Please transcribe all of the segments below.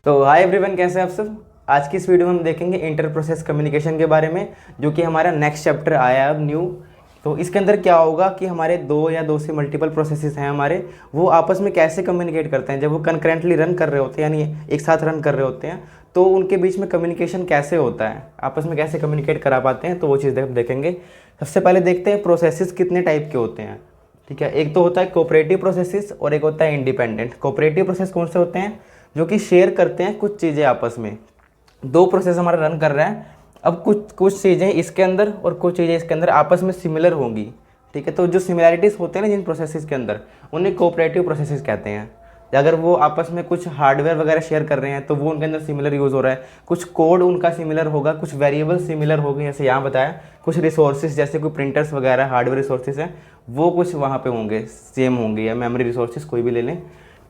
तो hi everyone, कैसे हैं आप सब। आज की इस वीडियो में हम देखेंगे इंटर प्रोसेस कम्युनिकेशन के बारे में, जो कि हमारा नेक्स्ट चैप्टर आया है अब न्यू। तो इसके अंदर क्या होगा कि हमारे दो से मल्टीपल प्रोसेसेस हैं हमारे, वो आपस में कैसे कम्युनिकेट करते हैं। जब वो कंकरेंटली रन कर रहे होते हैं, यानी एक साथ रन कर रहे होते हैं, तो उनके बीच में कम्युनिकेशन कैसे होता है, आपस में कैसे कम्युनिकेट करा पाते हैं, तो वो चीज़ देखेंगे। सबसे पहले देखते हैं प्रोसेसेस कितने टाइप के होते हैं। ठीक है, एक तो होता है कोऑपरेटिव प्रोसेसेस और एक होता है इंडिपेंडेंट। कोऑपरेटिव प्रोसेस कौन से होते हैं? जो कि शेयर करते हैं कुछ चीज़ें आपस में। दो प्रोसेस हमारा रन कर रहा है, अब कुछ कुछ चीज़ें इसके अंदर और कुछ चीज़ें इसके अंदर आपस में सिमिलर होंगी। ठीक है, तो जो सिमिलैरिटीज़ होते हैं ना जिन प्रोसेसेस के अंदर, उन्हें कोऑपरेटिव प्रोसेसेस कहते हैं। अगर वो आपस में कुछ हार्डवेयर वगैरह शेयर कर रहे हैं तो वो उनके अंदर सिमिलर यूज़ हो रहा है, कुछ कोड उनका सिमिलर होगा, कुछ वेरिएबल सिमिलर होंगे, जैसे यहाँ बताया, कुछ रिसोर्सेज जैसे कोई प्रिंटर्स वगैरह हार्डवेयर रिसोर्सेज हैं वो कुछ वहाँ पे होंगे, सेम होंगे, या मेमोरी रिसोर्सेज कोई भी ले लें।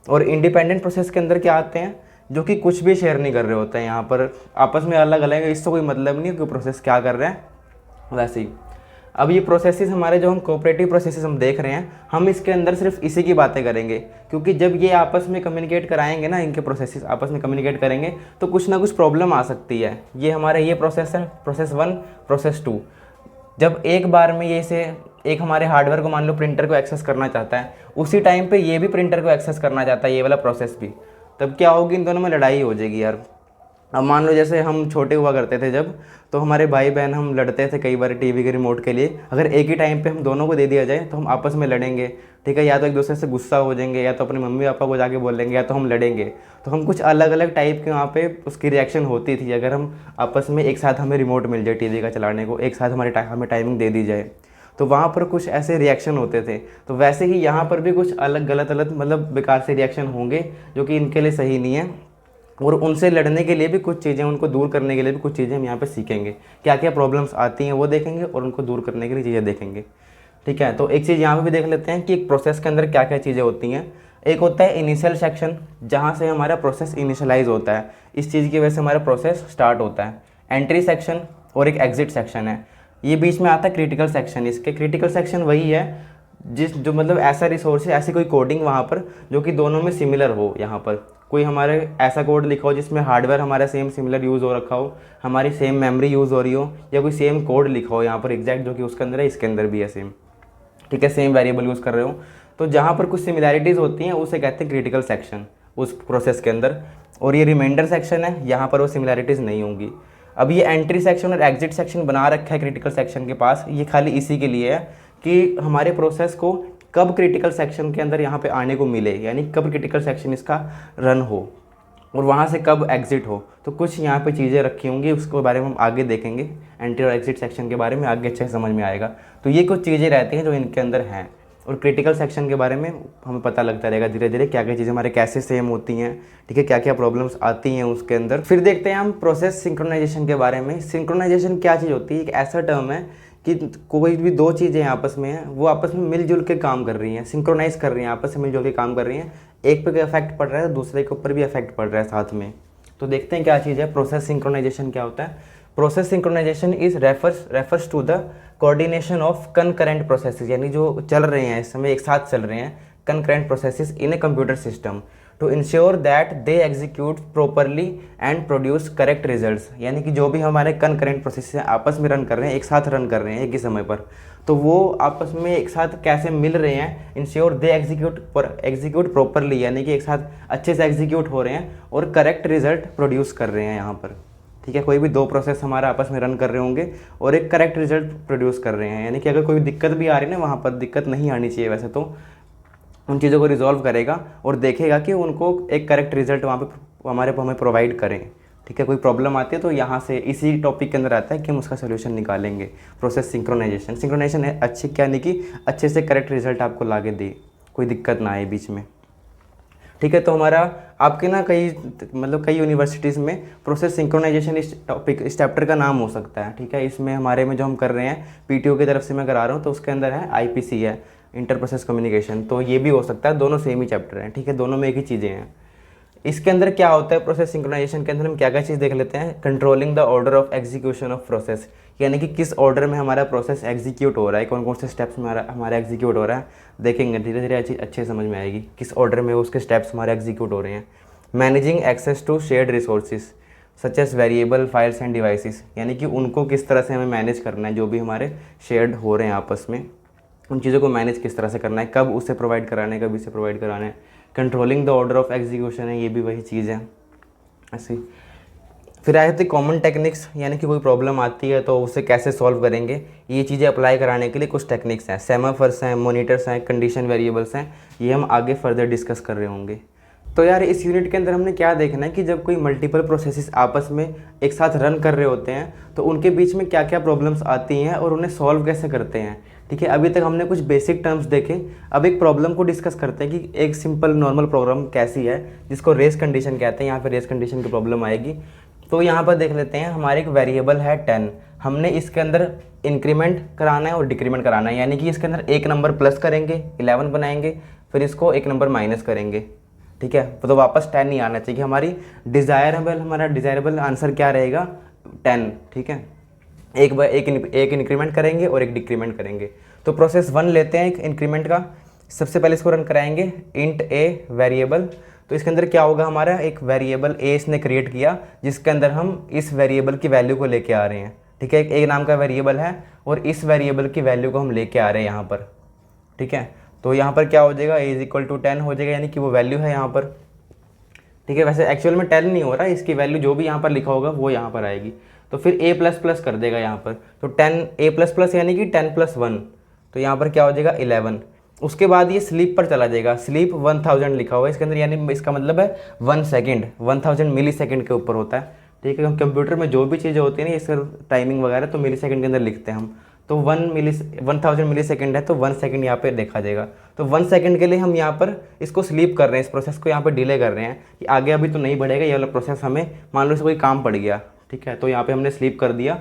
और इंडिपेंडेंट प्रोसेस के अंदर क्या आते हैं? जो कि कुछ भी शेयर नहीं कर रहे होते हैं, यहाँ पर आपस में अलग अलग है, इससे कोई मतलब नहीं है कि प्रोसेस क्या कर रहे हैं। वैसे ही अब ये प्रोसेसेस हमारे जो हम कोऑपरेटिव प्रोसेसेस हम देख रहे हैं, हम इसके अंदर सिर्फ इसी की बातें करेंगे, क्योंकि जब ये आपस में कम्युनिकेट कराएंगे ना, इनके प्रोसेसेस आपस में कम्युनिकेट करेंगे तो कुछ ना कुछ प्रॉब्लम आ सकती है। ये हमारा ये प्रोसेस है, प्रोसेस 1, प्रोसेस 2। जब एक बार में ये से एक हमारे हार्डवेयर को, मान लो प्रिंटर को एक्सेस करना चाहता है, उसी टाइम पे ये भी प्रिंटर को एक्सेस करना चाहता है, ये वाला प्रोसेस भी, तब क्या होगी, इन दोनों में लड़ाई हो जाएगी यार। अब मान लो जैसे हम छोटे हुआ करते थे जब, तो हमारे भाई बहन हम लड़ते थे कई बार टीवी के रिमोट के लिए। अगर एक ही टाइम पे हम दोनों को दे दिया जाए तो हम आपस में लड़ेंगे। ठीक है, या तो एक दूसरे से गुस्सा हो जाएंगे, या तो अपने मम्मी पापा को जाके बोलेंगे, या तो हम लड़ेंगे। तो हम कुछ अलग अलग टाइप के वहाँ पे उसकी रिएक्शन होती थी। अगर हम आपस में एक साथ हमें रिमोट मिल जाए टीवी का चलाने को, एक साथ हमें टाइमिंग दे दी जाए, तो वहाँ पर कुछ ऐसे रिएक्शन होते थे। तो वैसे ही यहाँ पर भी कुछ अलग गलत मतलब बेकार से रिएक्शन होंगे, जो कि इनके लिए सही नहीं है। और उनसे लड़ने के लिए भी कुछ चीज़ें, उनको दूर करने के लिए भी कुछ चीज़ें हम यहाँ पे सीखेंगे। क्या क्या प्रॉब्लम्स आती हैं वो देखेंगे, और उनको दूर करने के लिए चीज़ें देखेंगे। ठीक है, तो एक चीज़ यहाँ पे भी देख लेते हैं कि एक प्रोसेस के अंदर क्या क्या चीज़ें होती हैं। एक होता है इनिशियल सेक्शन, जहाँ से हमारा प्रोसेस इनिशियलाइज होता है, इस चीज़ की वजह से हमारा प्रोसेस स्टार्ट होता है। एंट्री सेक्शन और एक एग्जिट सेक्शन है। ये बीच में आता है क्रिटिकल सेक्शन। इसके क्रिटिकल सेक्शन वही है जो मतलब ऐसा रिसोर्स है, ऐसी कोई कोडिंग वहाँ पर जो कि दोनों में सिमिलर हो। यहाँ पर कोई हमारे ऐसा कोड लिखा हो जिसमें हार्डवेयर हमारा सेम सिमिलर यूज़ हो रखा हो, हमारी सेम मेमोरी यूज़ हो रही हो, या कोई सेम कोड लिखा हो यहाँ पर एग्जैक्ट जो कि उसके अंदर है, इसके अंदर भी है सेम। ठीक है, सेम वेरिएबल यूज़ कर रहे हो, तो जहाँ पर कुछ सिमिलैरिटीज़ होती हैं उसे कहते हैं क्रिटिकल सेक्शन उस प्रोसेस के अंदर। और ये रिमाइंडर सेक्शन है, यहाँ पर वो सिमिलैरिटीज़ नहीं होंगी। अब ये एंट्री सेक्शन और एग्जिट सेक्शन बना रखा है क्रिटिकल सेक्शन के पास, ये खाली इसी के लिए है कि हमारे प्रोसेस को कब क्रिटिकल सेक्शन के अंदर यहाँ पे आने को मिले, यानी कब क्रिटिकल सेक्शन इसका रन हो और वहाँ से कब एग्जिट हो। तो कुछ यहाँ पे चीज़ें रखी होंगी, उसके बारे में हम आगे देखेंगे। एंट्री और एग्जिट सेक्शन के बारे में आगे अच्छे से समझ में आएगा। तो ये कुछ चीज़ें रहती हैं जो इनके अंदर हैं, और क्रिटिकल सेक्शन के बारे में हमें पता लगता रहेगा धीरे धीरे क्या क्या चीज़ें हमारे कैसे सेम होती हैं। ठीक है, क्या क्या प्रॉब्लम्स आती हैं उसके अंदर। फिर देखते हैं हम प्रोसेस सिंक्रोनाइजेशन के बारे में। सिंक्रोनाइजेशन क्या चीज़ होती है? एक ऐसा टर्म है कि कोई भी दो चीज़ें आपस में हैं, वो आपस में मिलजुल के काम कर रही हैं, सिंक्रोनाइज़ कर रही हैं, आपस में मिलजुल के काम कर रही हैं। एक पे इफेक्ट पड़ रहा है, दूसरे के ऊपर भी इफेक्ट पड़ रहा है साथ में। तो देखते हैं क्या चीज़ है प्रोसेस सिंक्रोनाइजेशन। क्या होता है? Process synchronization is refers to the coordination of concurrent processes, यानी जो चल रहे हैं इस समय, एक साथ चल रहे हैं concurrent processes in a computer system to ensure that they execute properly and produce correct results. यानी कि जो भी हमारे कनकरेंट प्रोसेसेस आपस में रन कर रहे हैं, एक साथ रन कर रहे हैं एक ही समय पर, तो वो आपस में एक साथ कैसे मिल रहे हैं। इंश्योर दे एग्जीक्यूट प्रॉपरली, यानी कि एक साथ अच्छे से एग्जीक्यूट हो रहे हैं और करेक्ट रिजल्ट प्रोड्यूस कर रहे हैं यहाँ पर। ठीक है, कोई भी दो प्रोसेस हमारा आपस में रन कर रहे होंगे और एक करेक्ट रिजल्ट प्रोड्यूस कर रहे हैं, यानी कि अगर कोई दिक्कत भी आ रही है ना, वहाँ पर दिक्कत नहीं आनी चाहिए वैसे तो, उन चीज़ों को रिजॉल्व करेगा और देखेगा कि उनको एक करेक्ट रिजल्ट वहाँ पे हमें प्रोवाइड करें। ठीक है, कोई प्रॉब्लम आती है तो यहाँ से इसी टॉपिक के अंदर आता है कि हम उसका सोल्यूशन निकालेंगे। प्रोसेस सिंक्रोनाइजेशन है अच्छी, क्या नहीं कि अच्छे से करेक्ट रिजल्ट आपको ला के दे, कोई दिक्कत ना आए बीच में। ठीक है, तो हमारा आपके ना कई यूनिवर्सिटीज़ में प्रोसेस सिंक्रोनाइजेशन इस चैप्टर का नाम हो सकता है। ठीक है, इसमें हमारे में जो हम कर रहे हैं पीटीओ की तरफ से मैं करा रहा हूँ, तो उसके अंदर है आईपीसी है, इंटर प्रोसेस कम्युनिकेशन, तो ये भी हो सकता है। दोनों सेम ही चैप्टर हैं। ठीक है, दोनों में एक ही चीज़ें हैं। इसके अंदर क्या होता है प्रोसेस सिंक्रोनाइजेशन के अंदर, हम क्या क्या चीज़ देख लेते हैं। Controlling the order of execution of process, यानी कि किस ऑर्डर में हमारा प्रोसेस एग्जीक्यूट हो रहा है, कौन कौन से स्टेप्स में हमारा एग्जीक्यूट हो रहा है, देखेंगे धीरे धीरे अच्छे समझ में आएगी किस ऑर्डर में उसके स्टेप्स हमारे एग्जीक्यूट हो रहे हैं। Managing access to shared resources such as variable files and devices, यानी कि उनको किस तरह से हमें मैनेज करना है, जो भी हमारे शेयर्ड हो रहे हैं आपस में, उन चीज़ों को मैनेज किस तरह से करना है, कब उसे प्रोवाइड कराना है, कब इसे प्रोवाइड कराना है। Controlling the order of execution है, ये भी वही चीज़ है ऐसी। फिर आए थे कॉमन टेक्निक्स, यानी कि कोई प्रॉब्लम आती है तो उसे कैसे सॉल्व करेंगे, ये चीज़ें अप्लाई कराने के लिए कुछ टेक्निक्स हैं। सेमाफर्स हैं, मोनीटर्स हैं, कंडीशन वेरिएबल्स हैं, ये हम आगे फर्दर डिस्कस कर रहे होंगे। तो यार इस यूनिट के अंदर हमने क्या देखना है कि जब कोई मल्टीपल प्रोसेसेस आपस में एक साथ रन कर रहे होते हैं तो उनके बीच में क्या क्या प्रॉब्लम्स आती हैं और उन्हें सॉल्व कैसे करते हैं। ठीक है, अभी तक हमने कुछ बेसिक टर्म्स देखे, अब एक प्रॉब्लम को डिस्कस करते हैं कि एक सिंपल नॉर्मल प्रोग्राम कैसी है, जिसको रेस कंडीशन कहते हैं। यहाँ पर रेस कंडीशन की प्रॉब्लम आएगी। तो यहाँ पर देख लेते हैं, हमारे एक वेरिएबल है 10, हमने इसके अंदर इंक्रीमेंट कराना है और डिक्रीमेंट कराना है, यानी कि इसके अंदर एक नंबर प्लस करेंगे, 11 बनाएंगे, फिर इसको एक नंबर माइनस करेंगे। ठीक है, तो वापस 10 ही आना चाहिए। हमारा डिज़ायरेबल आंसर क्या रहेगा, 10। ठीक है, एक इंक्रीमेंट करेंगे और एक डिक्रीमेंट करेंगे। तो प्रोसेस 1 लेते हैं एक इंक्रीमेंट का। सबसे पहले इसको रन कराएंगे, इंट ए वेरिएबल। तो इसके अंदर क्या होगा, हमारा एक वेरिएबल ए इसने क्रिएट किया जिसके अंदर हम इस वेरिएबल की वैल्यू को लेके आ रहे हैं। ठीक है, एक नाम का वेरिएबल है और इस वेरिएबल की वैल्यू को हम लेके आ रहे हैं यहाँ पर। ठीक है, तो यहाँ पर क्या हो जाएगा, ए इज इक्वल टू 10 हो जाएगा, यानी कि वो वैल्यू है यहाँ पर। ठीक है, वैसे एक्चुअल में 10 नहीं हो रहा, इसकी वैल्यू जो भी यहाँ पर लिखा होगा वो यहाँ पर आएगी। तो फिर ए प्लस प्लस कर देगा यहाँ पर, तो 10 ए प्लस प्लस यानी कि 10 + 1, तो यहाँ पर क्या हो जाएगा 11। उसके बाद ये स्लीप पर चला जाएगा, स्लीप 1000 लिखा हुआ है इसके अंदर, यानी इसका मतलब है 1 सेकेंड, 1000 मिली सेकेंड के ऊपर होता है। ठीक है, हम कंप्यूटर में जो भी चीज़ें होती हैं ना, इसका टाइमिंग वगैरह तो मिली सेकेंड के अंदर लिखते हैं हम। तो 1000 मिली सेकेंड है, तो 1 सेकेंड यहाँ पे देखा जाएगा। तो 1 सेकेंड के लिए हम यहाँ पर इसको स्लीप कर रहे हैं, इस प्रोसेस को यहाँ पर डिले कर रहे हैं कि आगे अभी तो नहीं बढ़ेगा ये वाला प्रोसेस। हमें मान लो इसे कोई काम पड़ गया, ठीक है, तो यहाँ पे हमने स्लीप कर दिया,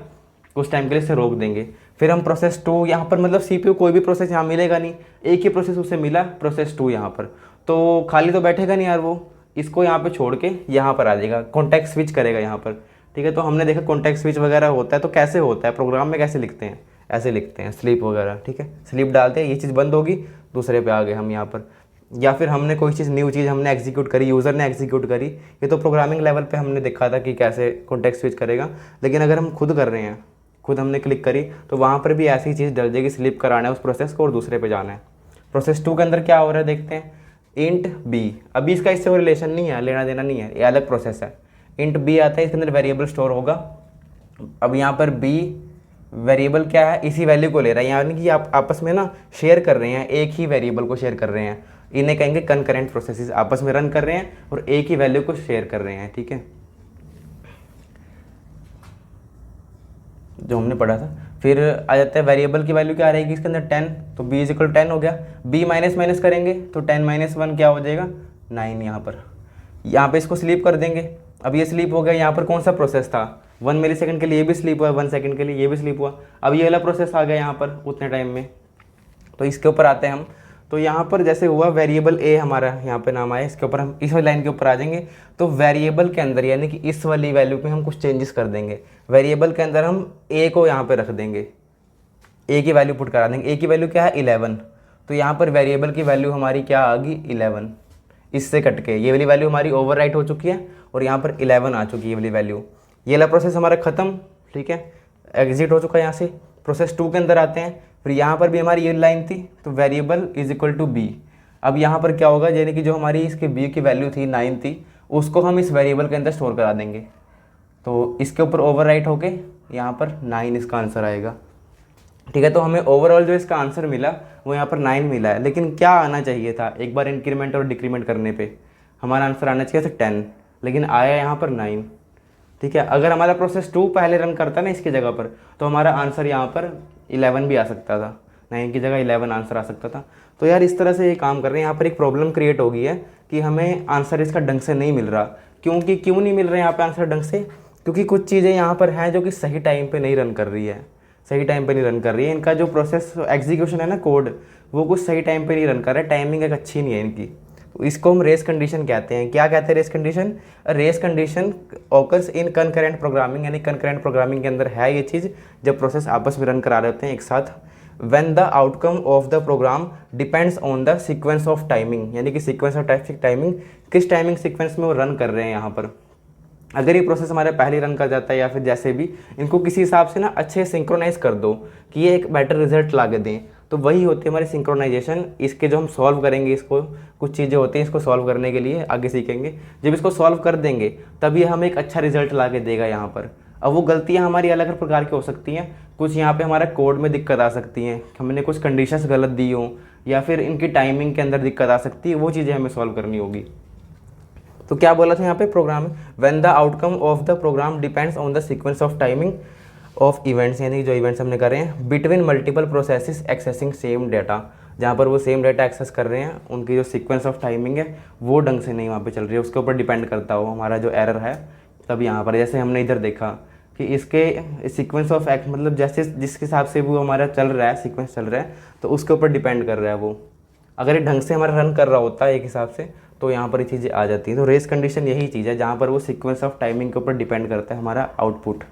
कुछ टाइम के लिए इसे रोक देंगे। फिर हम प्रोसेस 2 यहाँ पर, मतलब CPU कोई भी प्रोसेस यहाँ मिलेगा नहीं, एक ही प्रोसेस उसे मिला, प्रोसेस 2 यहाँ पर, तो खाली तो बैठेगा नहीं यार वो, इसको यहाँ पे छोड़ के यहाँ पर आ जाएगा, कॉन्टेक्स्ट स्विच करेगा यहाँ पर। ठीक है, तो हमने देखा कॉन्टेक्स्ट स्विच वगैरह होता है, तो कैसे होता है प्रोग्राम में, कैसे लिखते हैं, ऐसे लिखते हैं स्लीप वगैरह। ठीक है, स्लीप डालते हैं, ये चीज़ बंद होगी, दूसरे पे आ गए हम यहाँ पर। या फिर हमने कोई चीज़, न्यू चीज़ हमने एग्जीक्यूट करी, यूज़र ने एग्जीक्यूट करी, ये तो प्रोग्रामिंग लेवल पे हमने देखा था कि कैसे कॉन्टेक्स्ट स्विच करेगा। लेकिन अगर हम खुद कर रहे हैं, खुद हमने क्लिक करी, तो वहाँ पर भी ऐसी चीज़ डल जाएगी, स्लिप कराना है उस प्रोसेस को और दूसरे पे जाना है। प्रोसेस 2 के अंदर क्या हो रहा है देखते हैं, इंट बी। अभी इसका इससे कोई रिलेशन नहीं है, लेना देना नहीं है, ये अलग प्रोसेस है। इंट बी आता है, इसके अंदर वेरिएबल स्टोर होगा। अब यहाँ पर बी वेरिएबल क्या है, इसी वैल्यू को ले रहा है, यानी कि आप आपस में ना शेयर कर रहे हैं, एक ही वेरिएबल को शेयर कर रहे हैं। इन्हें कहेंगे कंकरेंट प्रोसेसेस, आपस में रन कर रहे हैं और एक ही वैल्यू को शेयर कर रहे हैं। ठीक है, जो हमने पढ़ा था। फिर आ जाता है वेरिएबल की वैल्यू क्या रहेगी इसके अंदर, 10, तो b = 10 हो गया। b माइनस माइनस करेंगे तो 10 - 1 क्या हो जाएगा, 9। यहाँ पे इसको स्लीप कर देंगे। अब ये स्लीप हो गया, यहाँ पर कौन सा प्रोसेस था, 1 मिली सेकेंड के लिए ये भी स्लीप हुआ, 1 सेकेंड के लिए ये भी स्लीप हुआ। अब ये वाला प्रोसेस आ गया यहाँ पर उतने टाइम में, तो इसके ऊपर आते हैं हम। तो यहाँ पर जैसे हुआ वेरिएबल ए हमारा यहाँ पे नाम आया, इसके ऊपर हम इस वाली लाइन के ऊपर आ जाएंगे। तो वेरिएबल के अंदर यानी कि इस वाली वैल्यू पे हम कुछ चेंजेस कर देंगे। वेरिएबल के अंदर हम ए को यहाँ पे रख देंगे, ए की वैल्यू पुट करा देंगे। ए की वैल्यू क्या है, 11। तो यहाँ पर वेरिएबल की वैल्यू हमारी क्या आ गई, 11। इससे कट के ये वाली वैल्यू हमारी ओवरराइट हो चुकी है और यहाँ पर 11 आ चुकी है ये वाली वैल्यू। ये वाला प्रोसेस हमारा ख़त्म। ठीक है, एग्जिट हो चुका है यहाँ से। प्रोसेस 2 के अंदर आते हैं। फिर यहाँ पर भी हमारी ये लाइन थी, तो वेरिएबल = b। अब यहाँ पर क्या होगा, यानी कि जो हमारी इसके b की वैल्यू थी 9 थी, उसको हम इस वेरिएबल के अंदर स्टोर करा देंगे। तो इसके ऊपर ओवरराइट होके यहाँ पर 9 इसका आंसर आएगा। ठीक है, तो हमें ओवरऑल जो इसका आंसर मिला वो यहाँ पर 9 मिला है। लेकिन क्या आना चाहिए था, एक बार इंक्रीमेंट और डिक्रीमेंट करने पे हमारा आंसर आना चाहिए था 10, लेकिन आया यहाँ पर 9। ठीक है, अगर हमारा प्रोसेस 2 पहले रन करता ना इसकी जगह पर, तो हमारा आंसर यहाँ पर 11 भी आ सकता था, 9 की जगह 11 आंसर आ सकता था। तो यार इस तरह से ये काम कर रहे हैं। यहाँ पर एक प्रॉब्लम क्रिएट हो गई है कि हमें आंसर इसका ढंग से नहीं मिल रहा। क्यों नहीं मिल रहा है यहाँ पे आंसर ढंग से, क्योंकि कुछ चीज़ें यहाँ पर हैं जो कि सही टाइम पे नहीं रन कर रही है, सही टाइम पे नहीं रन कर रही है। इनका जो प्रोसेस एग्जीक्यूशन है ना, कोड, वो कुछ सही टाइम पे नहीं रन कर रहा है, टाइमिंग एक अच्छी नहीं है इनकी। तो इसको हम रेस कंडीशन कहते हैं। क्या कहते हैं race condition, race condition occurs in concurrent programming, यानी कनकरेंट प्रोग्रामिंग के अंदर है ये चीज़, जब प्रोसेस आपस में रन करा रहे होते हैं एक साथ। When the outcome of the program depends on the sequence of timing, यानी कि सीक्वेंस ऑफ टाइमिंग किस टाइमिंग सीक्वेंस में वो रन कर रहे हैं। यहाँ पर अगर ये प्रोसेस हमारे पहले रन कर जाता है या फिर जैसे भी, इनको किसी हिसाब से ना अच्छे सिंक्रोनाइज कर दो कि ये एक बेटर रिजल्ट ला के दें, तो वही होती है हमारी सिंक्रोनाइजेशन। इसके जो हम सॉल्व करेंगे, इसको कुछ चीज़ें होती हैं इसको सॉल्व करने के लिए, आगे सीखेंगे। जब इसको सॉल्व कर देंगे तब ये हमें एक अच्छा रिजल्ट ला के देगा यहाँ पर। अब वो गलतियाँ हमारी अलग अलग प्रकार की हो सकती हैं। कुछ यहाँ पे हमारा कोड में दिक्कत आ सकती हैं, हमने कुछ कंडीशंस गलत दी हों, या फिर इनकी टाइमिंग के अंदर दिक्कत आ सकती है, वो चीज़ें हमें सॉल्व करनी होगी। तो क्या बोला था यहाँ पे program, when the outcome of the program depends on the sequence of timing of events, यानी जो इवेंट्स हमने कर रहे हैं between multiple processes accessing same data. जहाँ पर वो सेम डाटा एक्सेस कर रहे हैं, उनकी जो सीक्वेंस ऑफ टाइमिंग है वो ढंग से नहीं वहाँ पे चल रही है, उसके ऊपर डिपेंड करता हो हमारा जो एरर है। तब यहाँ पर जैसे हमने इधर देखा कि इसके सीक्वेंस ऑफ एक्ट मतलब जैसे जिसके हिसाब से वो हमारा चल रहा है, सीक्वेंस चल रहा है, तो उसके ऊपर डिपेंड कर रहा है वो। अगर ये ढंग से हमारा रन कर रहा होता है एक हिसाब से, तो यहाँ पर ये चीज़ें आ जाती हैं। तो रेस कंडीशन यही चीज़ है जहाँ पर वो सीक्वेंस ऑफ टाइमिंग के ऊपर डिपेंड करता है हमारा आउटपुट।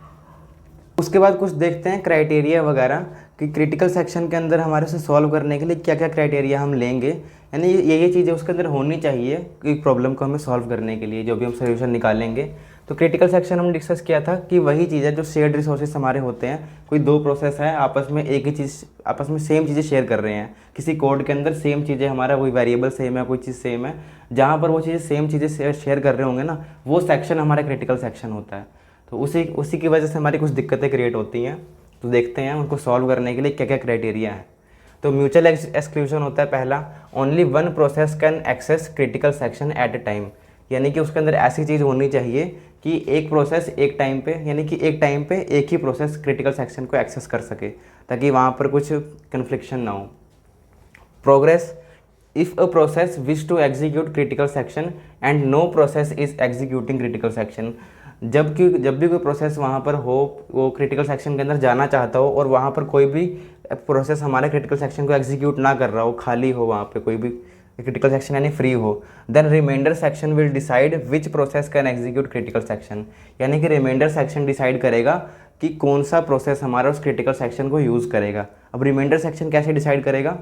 उसके बाद कुछ देखते हैं क्राइटेरिया वगैरह कि क्रिटिकल सेक्शन के अंदर हमारे से सॉल्व करने के लिए क्या क्या क्राइटेरिया हम लेंगे, यानी ये चीज़ें उसके अंदर होनी चाहिए कि प्रॉब्लम को हमें सॉल्व करने के लिए जो भी हम सोल्यूशन निकालेंगे। तो क्रिटिकल सेक्शन हम डिस्कस किया था कि वही चीज़ है जो शेयर्ड रिसोर्सेज हमारे होते हैं। कोई दो प्रोसेस है आपस में एक ही चीज़, आपस में सेम चीज़ें शेयर कर रहे हैं, किसी कोड के अंदर सेम चीज़ें, हमारा कोई वेरिएबल सेम है, कोई चीज़ सेम है, जहाँ पर वो चीज़ें सेम चीज़ें शेयर कर रहे होंगे ना, वो सेक्शन हमारा क्रिटिकल सेक्शन होता है। तो उसी की वजह से हमारी कुछ दिक्कतें क्रिएट होती हैं। तो देखते हैं उनको सॉल्व करने के लिए क्या क्या क्राइटेरिया है। तो म्यूचुअल एक्सक्लूजन होता है पहला, only one process can access critical section at a time, यानी कि उसके अंदर ऐसी चीज़ होनी चाहिए कि एक प्रोसेस एक टाइम पे, यानी कि एक टाइम पे एक ही प्रोसेस क्रिटिकल सेक्शन को एक्सेस कर सके, ताकि वहाँ पर कुछ कन्फ्लिक्शन ना हो। Progress, if a process wish to execute critical section and no process is executing critical section, जब भी कोई प्रोसेस वहाँ पर हो, वो क्रिटिकल सेक्शन के अंदर जाना चाहता हो और वहाँ पर कोई भी प्रोसेस हमारे क्रिटिकल सेक्शन को एग्जीक्यूट ना कर रहा हो, खाली हो वहाँ पे कोई भी क्रिटिकल सेक्शन यानी फ्री हो, then reminder section will decide which process can execute critical section, यानी कि रिमाइंडर सेक्शन डिसाइड करेगा कि कौन सा प्रोसेस हमारा उस क्रिटिकल सेक्शन को यूज़ करेगा। अब रिमाइंडर सेक्शन कैसे डिसाइड करेगा,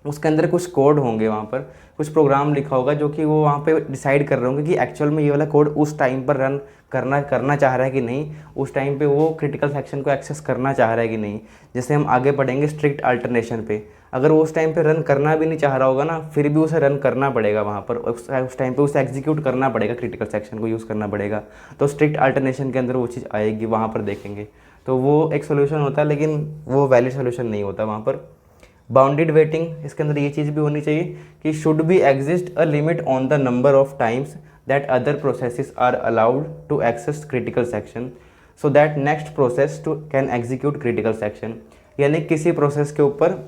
उसके अंदर कुछ कोड होंगे, वहाँ पर कुछ प्रोग्राम लिखा होगा जो कि वो वहाँ पे डिसाइड कर रहे होंगे कि एक्चुअल में ये वाला कोड उस टाइम पर रन करना चाह रहा है कि नहीं, उस टाइम पे वो क्रिटिकल सेक्शन को एक्सेस करना चाह रहा है कि नहीं। जैसे हम आगे पढ़ेंगे स्ट्रिक्ट अल्टरनेशन पे, अगर वो उस टाइम पे रन करना भी नहीं चाह रहा होगा ना, फिर भी उसे रन करना पड़ेगा वहाँ पर, उस टाइम पे उसे एग्जीक्यूट करना पड़ेगा, क्रिटिकल सेक्शन को यूज़ करना पड़ेगा। तो स्ट्रिक्ट अल्टरनेशन के अंदर वो चीज़ आएगी, वहाँ पर देखेंगे। तो वो एक सोल्यूशन होता है, लेकिन वो वैलिड सोल्यूशन नहीं होता वहाँ पर। बाउंडेड वेटिंग, इसके अंदर ये चीज़ भी होनी चाहिए कि should be exist a limit on the number of times that other processes are allowed to access critical section so that next process to can execute critical section, यानी किसी प्रोसेस के ऊपर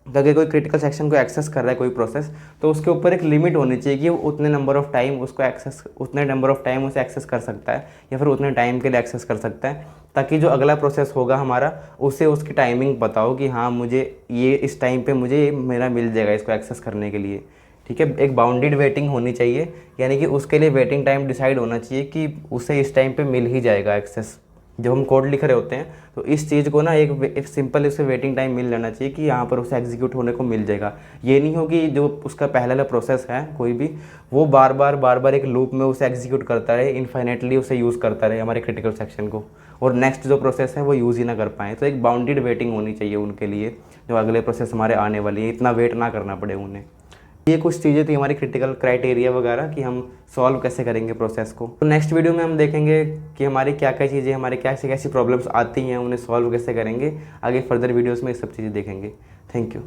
अगर कोई क्रिटिकल सेक्शन को access कर रहा है कोई प्रोसेस, तो उसके ऊपर एक लिमिट होनी चाहिए कि वो उतने नंबर ऑफ टाइम उसे एक्सेस कर सकता है, या फिर उतने टाइम के लिए एक्सेस कर सकता है, ताकि जो अगला प्रोसेस होगा हमारा उसे उसकी टाइमिंग पता हो कि हाँ मुझे ये इस टाइम पे मुझे मेरा मिल जाएगा इसको एक्सेस करने के लिए। ठीक है, एक बाउंडेड वेटिंग होनी चाहिए, यानी कि उसके लिए वेटिंग टाइम डिसाइड होना चाहिए कि उसे इस टाइम पे मिल ही जाएगा एक्सेस। जब हम कोड लिख रहे होते हैं तो इस चीज़ को ना एक सिंपल उसे वेटिंग टाइम मिल जाना चाहिए कि यहाँ पर उसे एग्जीक्यूट होने को मिल जाएगा। ये नहीं हो कि जो उसका पहला वाला प्रोसेस है कोई भी, वो बार बार एक लूप में उसे एग्जीक्यूट करता रहे, इनफाइनेटली उसे यूज़ करता रहे हमारे क्रिटिकल सेक्शन को, और नेक्स्ट जो प्रोसेस है वो यूज़ ही ना कर पाएँ। तो एक बाउंडेड वेटिंग होनी चाहिए उनके लिए, जो अगले प्रोसेस हमारे आने वाली है, इतना वेट ना करना पड़े उन्हें। ये कुछ चीज़ें थी हमारी क्रिटिकल क्राइटेरिया वगैरह कि हम सॉल्व कैसे करेंगे प्रोसेस को। तो नेक्स्ट वीडियो में हम देखेंगे कि हमारी क्या क्या चीज़ें, हमारे कैसी प्रॉब्लम्स आती हैं, उन्हें सॉल्व कैसे करेंगे। आगे फर्दर वीडियोस में ये सब चीज़ें देखेंगे। Thank you.